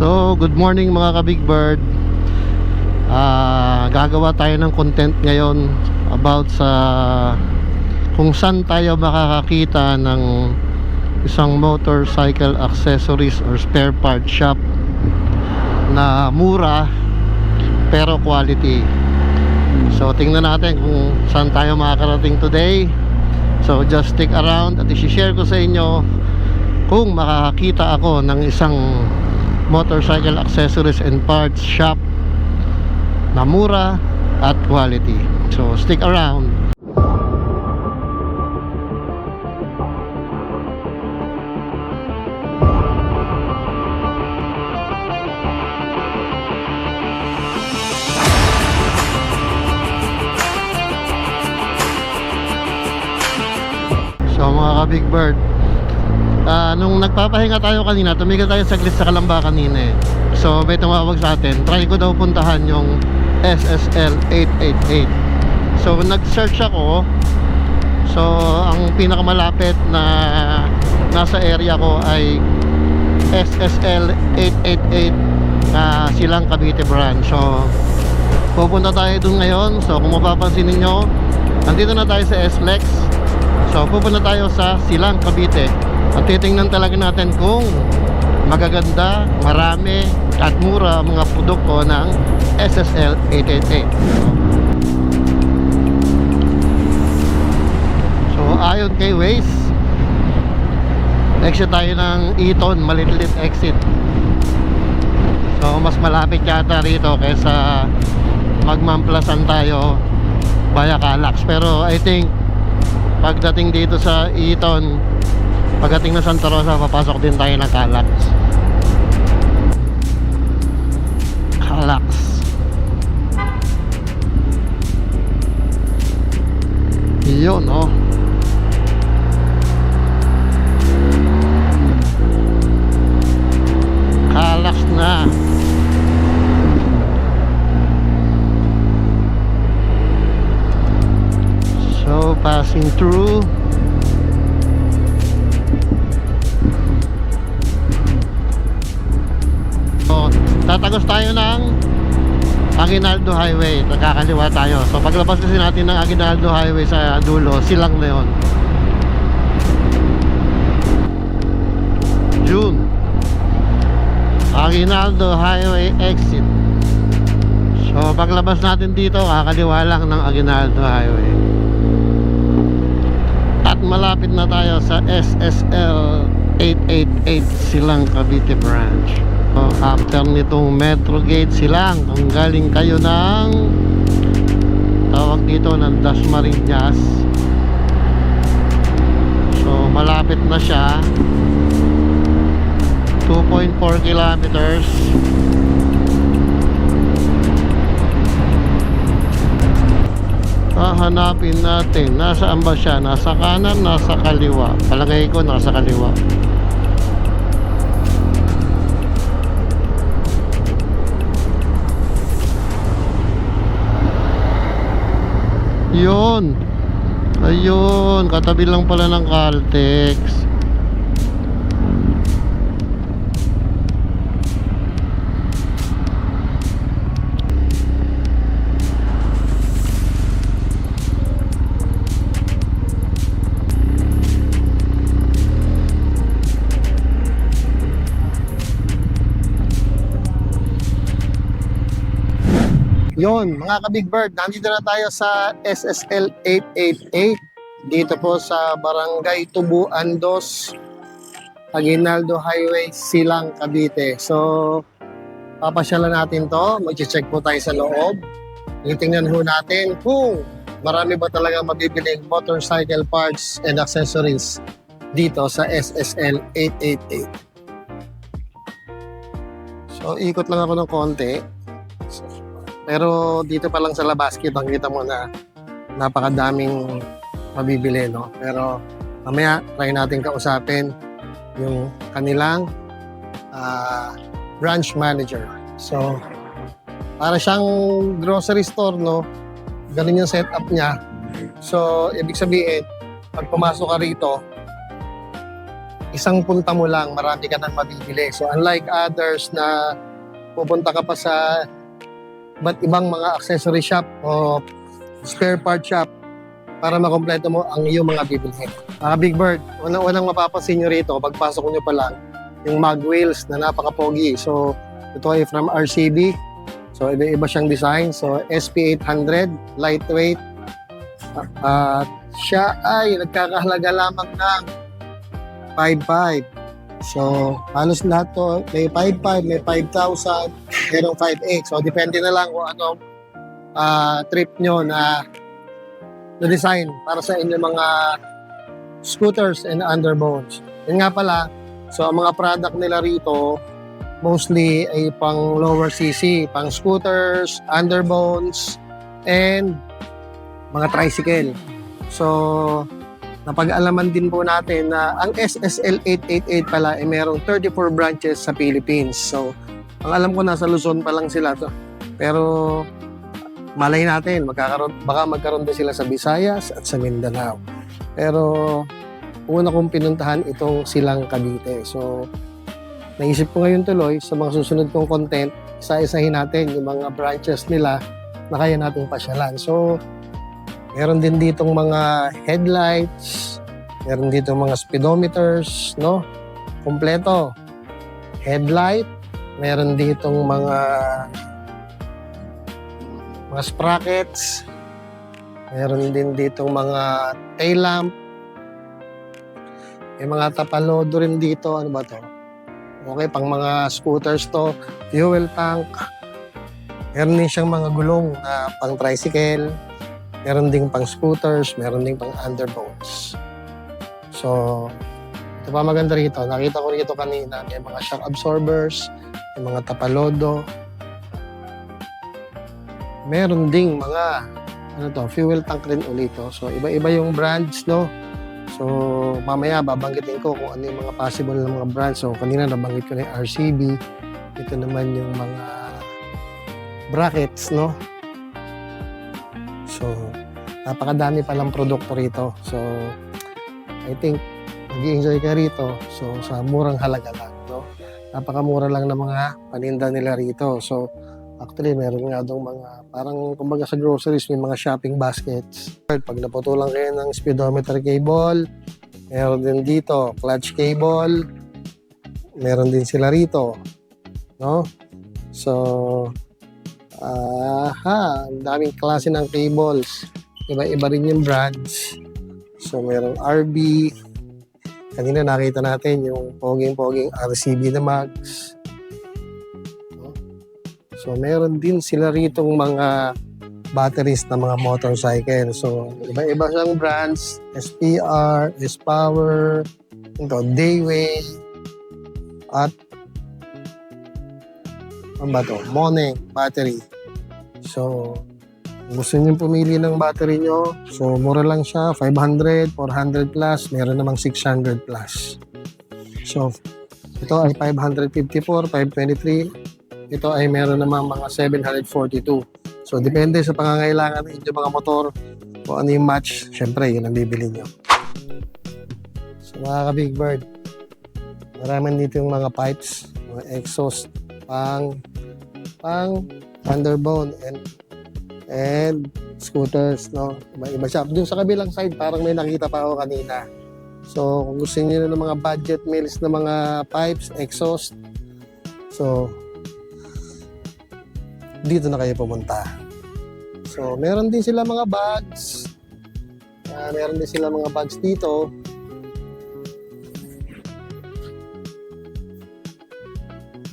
So, good morning mga ka-Big Bird. Gagawa tayo ng content ngayon about sa kung saan tayo makakakita ng isang motorcycle accessories or spare part shop na mura pero quality. So, tingnan natin kung saan tayo makakarating today. So, just stick around at i-share ko sa inyo kung makakakita ako ng isang motorcycle accessories and parts shop na mura at quality. So stick around. So mga ka-Big Bird, nung nagpapahinga tayo kanina, tumigil tayo saglit sa Kalamba kanina eh. So may tumawag sa atin, try ko daw puntahan yung SSL 888. So nag-search ako. So ang pinakamalapit na nasa area ko ay SSL 888 na Silang Cavite branch. So pupunta tayo dun ngayon. So kung mapapansin ninyo, nandito na tayo sa SLEX. So pupunta tayo sa Silang Cavite at titingnan talaga natin kung magaganda, marami at mura mga produkto ng SSL 888. So ayon kay Waze, exit tayo ng Eton, malilit exit. So mas malapit yata rito kaysa magmamplasan tayo via Calax. Pero I think pagdating dito sa Eton, pagdating na Santa Rosa, papasok din tayo ng Calax. Yun, oh. Calax na. So passing through. So tatagos tayo ng Aguinaldo Highway, nagkakaliwa tayo. So paglabas kasi natin ng Aguinaldo Highway sa dulo, Silang na yun. June, Aguinaldo Highway exit. So paglabas natin dito, kakaliwa lang ng Aguinaldo Highway. At malapit na tayo sa SSL 888 Silang Cavite branch. So, after nitong Metro Gate Silang, kung galing kayo ng tawag dito ng Dasmariñas, so malapit na siya, 2.4 kilometers. Hanapin natin, nasaan ba siya? Nasa kanan, nasa kaliwa? Palagay ko nasa kaliwa. Yun. Ayun, katabi lang pala ng Caltex. Yon, mga ka-Big Bird, nandito na tayo sa SSL 888 dito po sa Barangay Tubuan 2, Aguinaldo Highway, Silang, Cavite. So papasyalan natin to, mag-check po tayo sa loob. Titingnan ho natin kung marami ba talaga mabibiling motorcycle parts and accessories dito sa SSL 888. So ikot lang ako ng konti. Pero dito pa lang sa labas, kitang-kita mo na napakadaming mabibili, no? Pero mamaya, try natin kausapin yung kanilang branch manager. So, para siyang grocery store, no? Ganun yung setup niya. So, ibig sabihin, pag pumasok ka rito, isang punta mo lang, marami ka nang mabibili. So unlike others na pupunta ka pa sa iba't ibang mga accessory shop o spare part shop para makompleto mo ang iyong mga bibilhin. Big Bird, unang mapapansin nyo rito, pagpasok nyo pa lang, yung mag wheels na napaka-pogi. So ito ay from RCB. So iba-iba siyang design. So SP800, lightweight. At siya ay nagkakahalaga lamang ng 5,500. So halos lahat to may 5,500, may 5,000, merong 5,800. So depende na lang kung anong trip nyo na design para sa inyong mga scooters and underbones. Yun nga pala, so ang mga product nila rito mostly ay pang lower cc, pang scooters, underbones, and mga tricycle. So, napag-alaman din po natin na ang SSL 888 pala ay merong 34 branches sa Philippines. So, ang alam ko nasa Luzon pa lang sila to. Pero, malay natin, baka magkaroon din sila sa Visayas at sa Mindanao. Pero, una kong pinuntahan itong Silang Cavite. So, naisip ko ngayon tuloy sa mga susunod kong content, isa-isahin natin yung mga branches nila na kaya nating pasyalan. So, meron din ditong mga headlights, meron ditong mga speedometers, no? Kompleto. Headlight, meron ditong mga sprockets, meron din ditong mga tail lamp, may mga tapalodo rin dito. Ano ba to? Okay, pang mga scooters to, fuel tank. Meron din siyang mga gulong na pang tricycle. Meron ding pang scooters, meron ding pang underbones. So, ito pa maganda rito. Nakita ko rito kanina, may mga shock absorbers, may mga tapalodo. Meron ding mga fuel tank rin ulit. So, iba-iba yung brands, no? So, mamaya babanggitin ko kung ano yung mga possible na mga brands. So, kanina nabanggit ko na yung RCB. Ito naman yung mga brackets, no? So, napakadami palang produkto rito. So, I think mag-i-enjoy ka rito. So, sa murang halaga lang, no? Napakamura lang ng mga paninda nila rito. So, actually, meron nga daw mga, parang kumbaga sa groceries, may mga shopping baskets. Pag naputulan kayo ng speedometer cable, meron din dito, clutch cable, meron din sila rito, no? So, ang daming klase ng cables. Iba-iba rin yung brands. So, merong RB. Kanina nakita natin yung poging-poging RCB na mags. So, meron din sila ritong mga batteries na mga motorcycle. So, iba-iba siyang brands. SPR, S-Power, Dayway, at ano ba to? Moneng battery. So, gusto niyo pumili ng battery nyo. So, mura lang siya. 500, 400 plus. Meron namang 600 plus. So, ito ay 554, 523. Ito ay meron namang mga 742. So, depende sa pangangailangan ng inyong mga motor. Kung ano yung match, syempre, yun ang bibili nyo. So, mga ka-Big Bird, maraming dito yung mga pipes, mga exhaust, pang underbone and scooters, no? Iba siya. Doon sa kabilang side, parang may nakita pa ako kanina. So, kung gusto niyo ng mga budget meals na mga pipes, exhaust, so, dito na kayo pumunta. So, meron din sila mga bags. Meron din sila mga bags dito.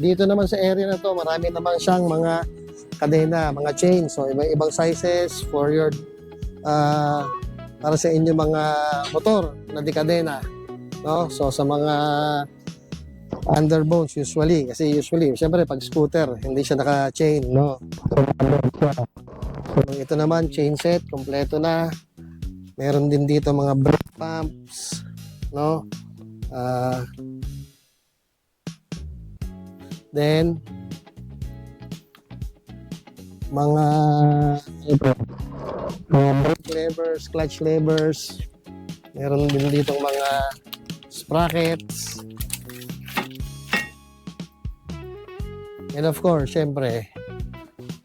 Dito naman sa area na to, marami naman siyang mga kadena, mga chain. So, iba-ibang sizes for your, para sa inyong mga motor na di kadena. No? So, sa mga underbones usually, syempre pag scooter, hindi siya naka-chain, no? So, ito naman, chain set, kompleto na. Meron din dito mga brake pumps, no? Then, mga brake levers, clutch levers. Meron din dito mga sprockets. And of course, syempre,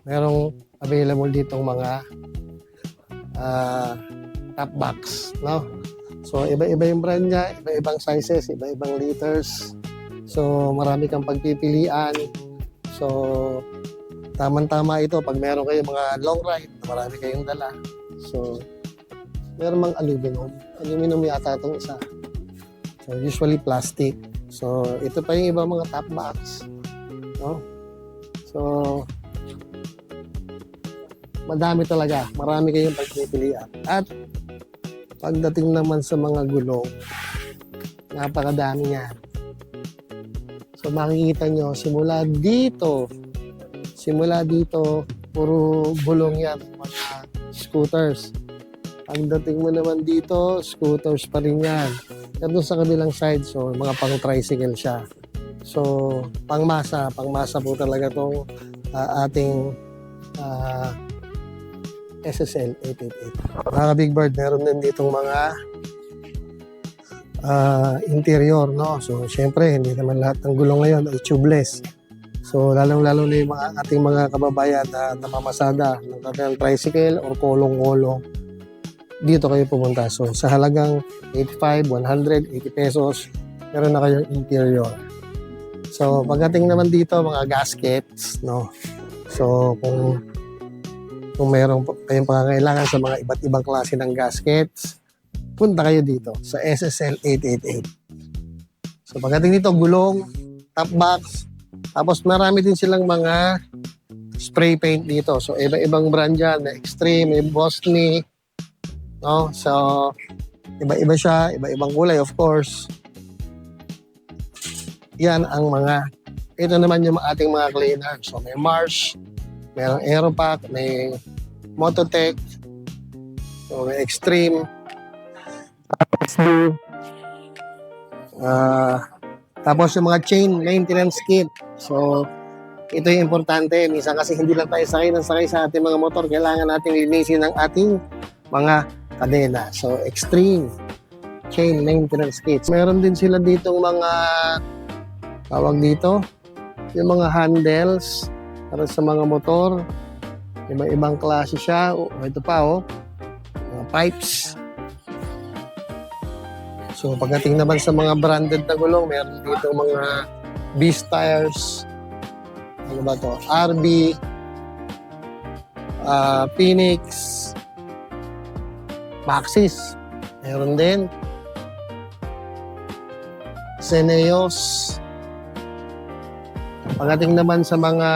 merong available ditong mga top box, no? So, iba-iba yung brand niya, iba-ibang sizes, iba-ibang liters. So, marami kang pagpipilian. So, tamang-tama ito pag meron kayong mga long ride, marami kayong dala. So, meron mang aluminum. Aluminum yata itong isa. So, usually plastic. So, ito pa yung ibang mga top box, no? So, madami talaga. Marami kayong pagpipilian. At pagdating naman sa mga gulong, napakadami yan. So makikita nyo, simula dito, puro gulong yan, mga scooters. Pagdating mo naman dito, scooters pa rin yan. At doon sa kabilang side, so mga pang-tricycle siya. So, pangmasa po talaga itong ating SSL 888. Mga Big Bird, meron din ditong mga interior, no? So, syempre, hindi naman lahat ng gulong ngayon ay tubeless. So, lalong-lalo na yung ating mga kababayan na namamasada ng kanilang tricycle or kolong-kolong, dito kayo pumunta. So, sa halagang 85, 180 pesos, meron na kayong interior. So, pagdating naman dito, mga gaskets, no? So, kung mayroong kayong pangangailangan sa mga iba't ibang klase ng gaskets, punta kayo dito sa SSL 888. So pagdating dito, gulong, top box, tapos marami din silang mga spray paint dito. So iba-ibang brand yan, may Extreme, may Bosney, no? So iba-iba siya, iba-ibang kulay of course. Yan ang ito naman yung ating mga cleaner. So may Marsh, mayroong Aeropack, may Mototech, so may Extreme, tapos yung mga chain maintenance kit. So ito yung importante. Minsan kasi hindi lang tayo sakay sa ating mga motor. Kailangan natin linisin ang ating mga kadena. So Extreme chain maintenance kits. Meron din sila ditong mga tawag dito, yung mga handles para sa mga motor. Iba-ibang klase siya. Ito pa, mga pipes. So, pagdating naman sa mga branded na gulong, meron dito mga Beast tires. Ano ba to? RB, Phoenix, Maxxis. Meron din. Seneos. Pagdating naman sa mga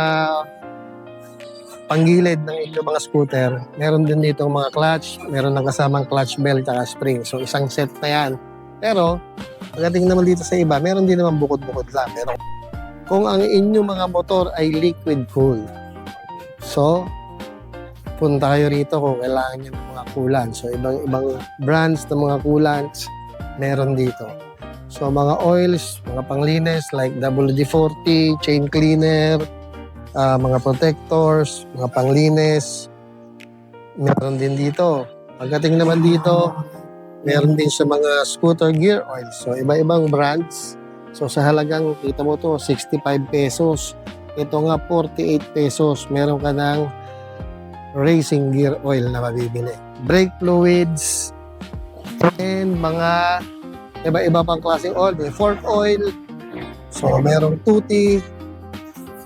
panggilid ng inyong mga scooter, meron din dito mga clutch, meron ng kasamang clutch belt at spring. So, isang set na yan. Pero, pagdating naman dito sa iba, meron din naman bukod-bukod lang. Pero, kung ang inyong mga motor ay liquid cool, so, punta kayo rito kung kailangan nyo ng mga coolant. So, ibang brands ng mga coolants, meron dito. So, mga oils, mga panglinis like WD-40, chain cleaner, mga protectors, mga panglinis, meron din dito. Pagdating naman dito, meron din sa mga scooter gear oil. So, iba-ibang brands. So, sa halagang, kita mo to, 65 pesos. Ito nga, 48 pesos. Meron ka ng racing gear oil na mabibili. Brake fluids, and mga iba-iba pang klaseng oil. May fork oil. So, merong tutti.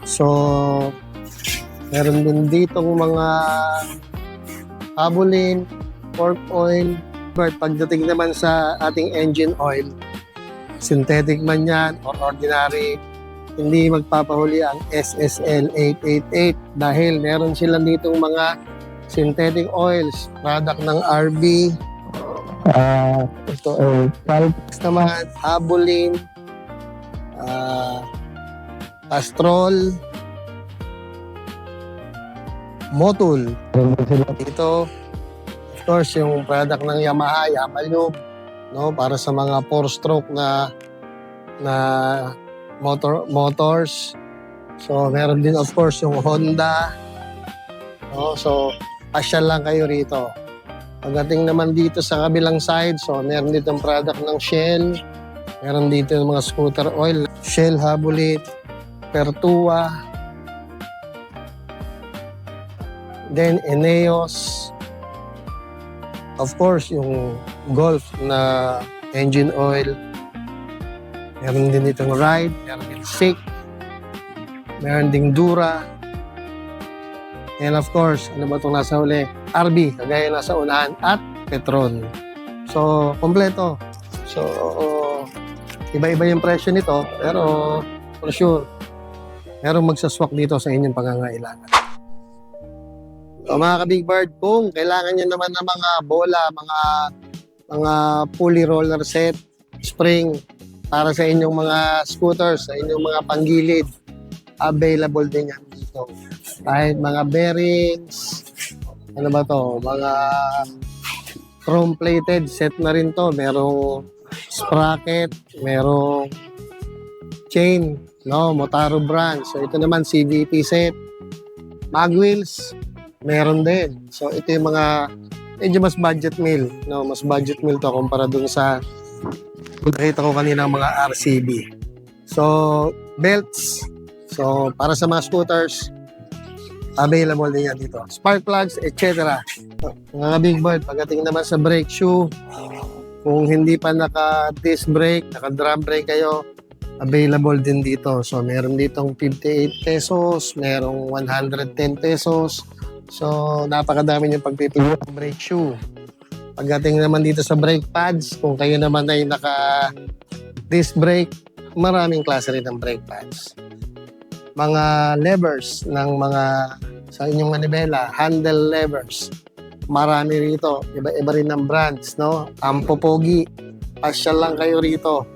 So, meron din ditong mga Abolin, fork oil. But pagdating naman sa ating engine oil, synthetic man yan or ordinary, hindi magpapahuli ang SSL 888 dahil meron sila ditong mga synthetic oils, product ng RB. Ito ay Caltex naman, Abolin, Castrol, Motul. Ito, of course, yung product ng Yamaha, Yamalube, no, para sa mga 4-stroke na motors. So, meron din of course yung Honda. No, so, pasyal lang kayo rito. Pagdating naman dito sa kabilang side, so meron ditong product ng Shell, Meron dito yung mga scooter oil, Shell Habulit, Pertua, then Eneos, of course yung Golf na engine oil, meron din ditong Ride, meron din Shake, meron ding Dura, and of course, ano ba itong nasa huli? RB, kagaya nasa unahan, at Petron. So, kompleto. So, iba-iba yung presyo nito, pero for sure, merong magsaswak dito sa inyong pangangailangan. So, mga ka-Big Bird, kung kailangan nyo naman ng mga bola, mga pulley roller set, spring, para sa inyong mga scooters, sa inyong mga panggilid, available din yan dito. Kahit mga bearings, ano ba to, mga chrome-plated set na rin to. Merong sprocket, merong chain, no, Motaro brand. So ito naman CVT set, mag wheels, meron din. So ito yung mga medyo mas budget meal, no, mas budget meal to kumpara dun sa nakita ko kanina mga RCB. So belts, so para sa mga scooters, available din yan dito. Spark plugs, etc. Mga Big Bird, pagdating naman sa brake shoe, kung hindi pa naka-disc brake, naka-drum brake kayo, available din dito. So, meron ditong 58 pesos, merong 110 pesos. So, napakadami yung pagpipili ng brake shoe. Pagdating naman dito sa brake pads, kung kayo naman ay naka-disc brake, maraming klase rin ng brake pads. Mga levers ng mga sa inyong manibela, handle levers. Marami rito. Iba-iba rin ng brands, no? Ampopogi. Pasyal lang kayo rito.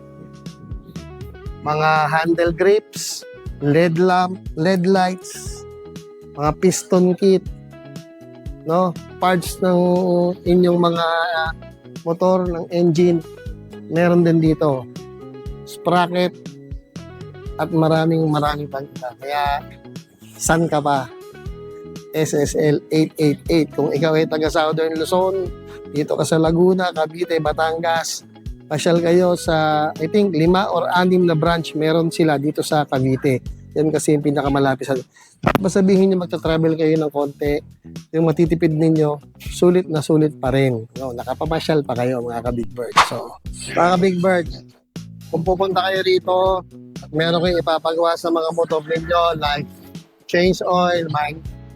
Mga handle grips, LED lamp, LED lights, mga piston kit, no? Parts ng inyong mga motor, ng engine, meron din dito. Sprocket, at maraming pang iba. Kaya, saan ka pa? SSL 888. Kung ikaw ay taga Southern Luzon, dito ka sa Laguna, Cavite, Batangas, pasyal kayo sa, I think, 5 or 6 na branch meron sila dito sa Cavite. Yan kasi yung pinakamalapit sa... Masabihin nyo magta-travel kayo ng konti, yung matitipid ninyo, sulit na sulit pa rin. No, nakapamasyal pa kayo, mga ka-Big Bird. So, mga ka-Big Bird, kung pupunta kayo rito, at meron kayong ipapagawa sa mga motor ninyo, like change oil,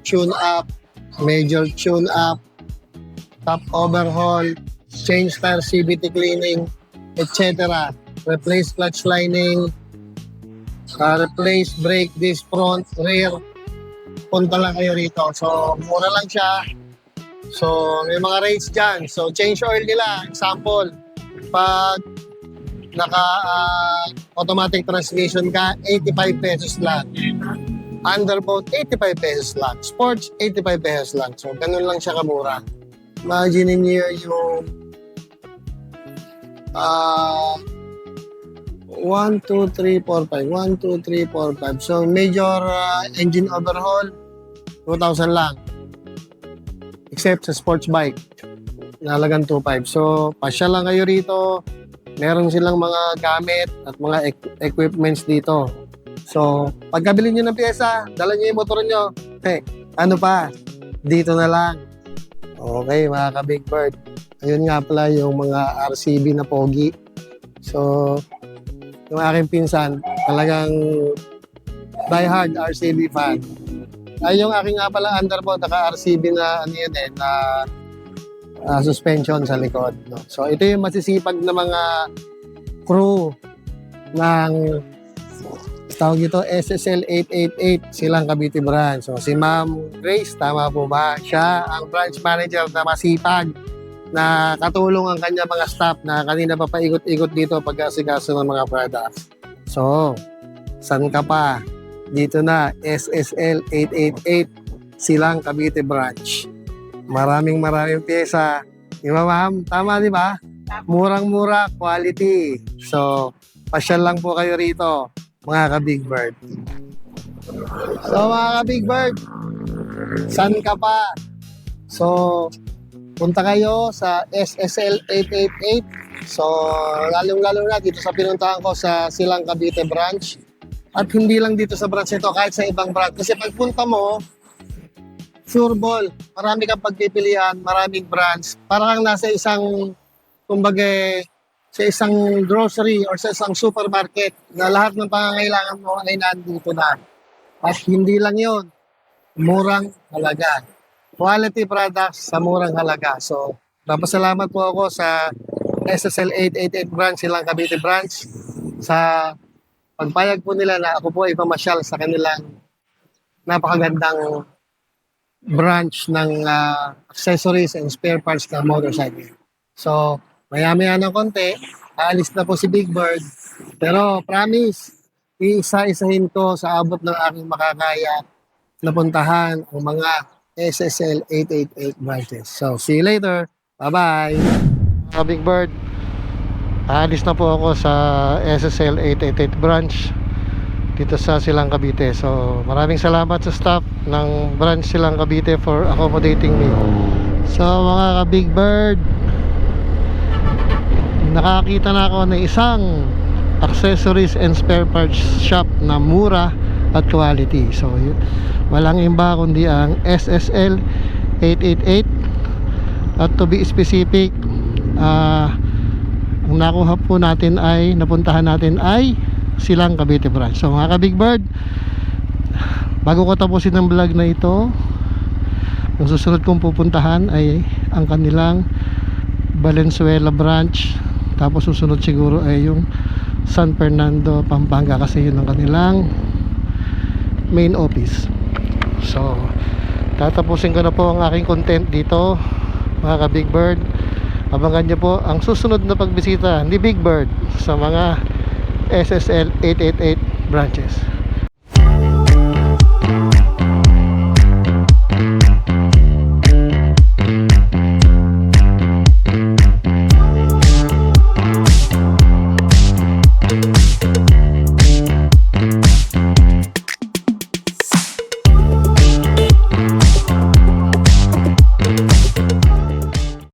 tune up, major tune up, top overhaul, change tire CVT cleaning, etc. Replace clutch lining, replace brake disc front, rear. Punta lang kayo rito. So, mura lang siya. So, may mga rates dyan. So, change oil nila. Example, pag automatic transmission ka, 85 pesos lang. Underboat, 85 pesos lang. Sports, 85 pesos lang. So, ganun lang siya kamura. Imagine niyo yung 1, 2, 3, 4, 5. 1, 2, 3, 4, 5. So, major engine overhaul, 2,000 lang. Except sa sports bike, nalagang 2,500. So, pasya lang kayo rito. Meron silang mga gamit at mga equipments dito. So, pagkabili nyo ng pyesa, dala nyo yung motor nyo. Ano pa? Dito na lang. Okay, mga ka-Big Bird. Ayun nga pala yung mga RCB na pogi. So, yung aking pinsan, talagang diehard RCB fan. Ay, yung aking nga pala underboard, naka-RCB na ano yun na suspension sa likod. No? So, ito yung masisipag na mga crew ng tawag ito, SSL 888, silang Cavite branch. So, si Ma'am Grace, tama po ba? Siya ang branch manager na masipag na katulong ang kanya mga staff na kanina pa paikot-ikot dito pag-asikaso ng mga products. So, saan ka pa? Dito na, SSL 888, silang Cavite branch. Maraming pyesa. Di ba, ma'am? Tama, di ba? Murang-mura, quality. So, pasyal lang po kayo rito, mga ka-Big Bird. So, mga ka-Big Bird, saan ka pa? So, punta kayo sa SSL 888 So, lalong-lalo na dito sa pinuntahan ko sa Silang Cavite branch. At hindi lang dito sa branch ito, kahit sa ibang branch. Kasi pagpunta mo, sure ball, marami kang pagpipilian, maraming branch. Para kang nasa isang, kumbaga, sa isang grocery or sa isang supermarket na lahat ng pangangailangan mo ay nandito na. At hindi lang yon, murang halaga. Quality products sa murang halaga. So, napasalamat po ako sa SSL 888 branch, Silang Cavite branch, sa pagpayag po nila na ako po ay pamasyal sa kanilang napakagandang branch ng accessories and spare parts ng motorcycle. So, maya-maya ng konti, aalis na po si Big Bird. Pero promise, iisa-isahin ko sa abot ng aking makakaya na puntahan ang mga SSL 888 branches. So, see you later. Bye-bye. Mga Big Bird, aalis na po ako sa SSL 888 branch dito sa Silang Cavite. So maraming salamat sa staff ng branch Silang Cavite for accommodating me. So mga ka-Big Bird, nakakita na ako ng isang accessories and spare parts shop na mura at quality. So walang iba kundi ang SSL 888, at to be specific, ang nakuha po natin ay napuntahan natin ay Silang Cavite branch. So mga ka-Big Bird, bago ko tapusin ang vlog na ito, ang susunod kong pupuntahan ay ang kanilang Valenzuela branch, tapos susunod siguro ay yung San Fernando, Pampanga, kasi yun ang kanilang main office. So tatapusin ko na po ang aking content dito, mga ka-Big Bird. Abangan nyo po ang susunod na pagbisita ni Big Bird sa mga SSL 888 branches.